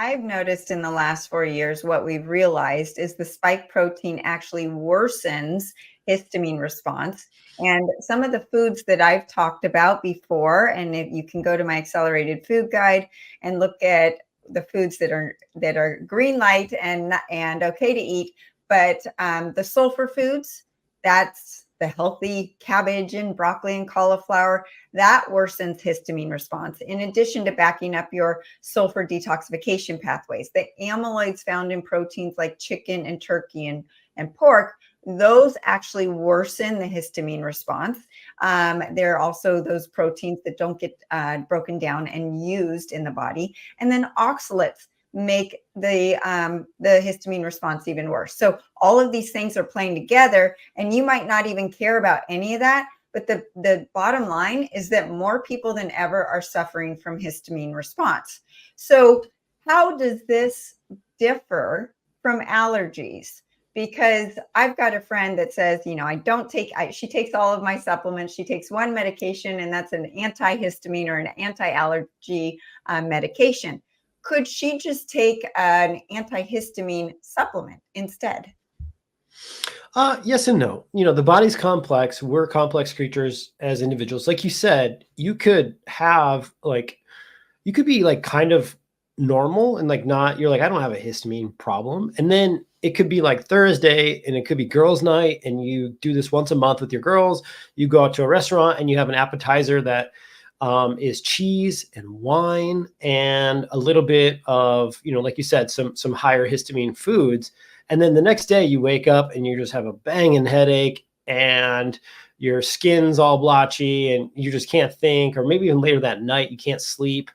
I've noticed in the last 4 years, what we've realized is the spike protein actually worsens histamine response. And some of the foods that I've talked about before, and if you can go to my accelerated food guide and look at the foods that are green light and okay to eat, but the sulfur foods, that's the healthy cabbage and broccoli and cauliflower, that worsens histamine response. In addition to backing up your sulfur detoxification pathways, the amyloids found in proteins like chicken and turkey and pork, those actually worsen the histamine response. There are also those proteins that don't get broken down and used in the body. And then oxalates make the histamine response even worse. So all of these things are playing together, and you might not even care about any of that. But the bottom line is that more people than ever are suffering from histamine response. So how does this differ from allergies? Because I've got a friend that says, she takes all of my supplements. She takes one medication, and that's an antihistamine or an anti-allergy medication. Could she just take an antihistamine supplement instead? Yes and no. The body's complex. We're complex creatures as individuals. Like you said, you could be like kind of normal and like not, you're like, I don't have a histamine problem. And then it could be like Thursday and it could be girls' night, and you do this once a month with your girls. You go out to a restaurant and you have an appetizer that is cheese and wine and a little bit of, like you said, some higher histamine foods. And then the next day you wake up and you just have a banging headache and your skin's all blotchy and you just can't think, or maybe even later that night, you can't sleep.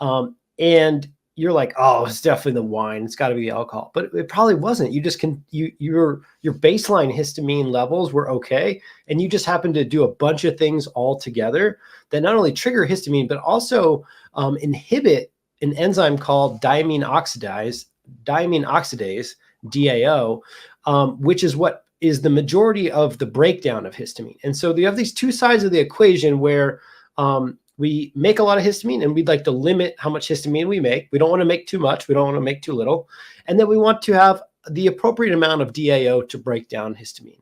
And you're like, oh, it's definitely the wine. It's got to be the alcohol, but it probably wasn't. Your baseline histamine levels were okay. And you just happened to do a bunch of things all together that not only trigger histamine, but also inhibit an enzyme called diamine oxidase, DAO, which is what is the majority of the breakdown of histamine. And so you have these two sides of the equation where we make a lot of histamine and we'd like to limit how much histamine we make. We don't want to make too much. We don't want to make too little. And then we want to have the appropriate amount of DAO to break down histamine.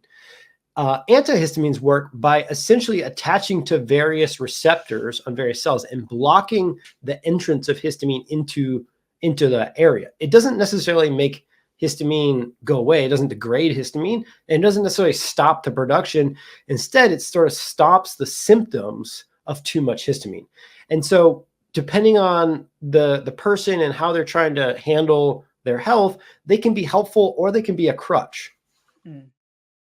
Antihistamines work by essentially attaching to various receptors on various cells and blocking the entrance of histamine into the area. It doesn't necessarily make histamine go away. It doesn't degrade histamine, and it doesn't necessarily stop the production. Instead, it sort of stops the symptoms of too much histamine. And so depending on the person and how they're trying to handle their health, they can be helpful or they can be a crutch.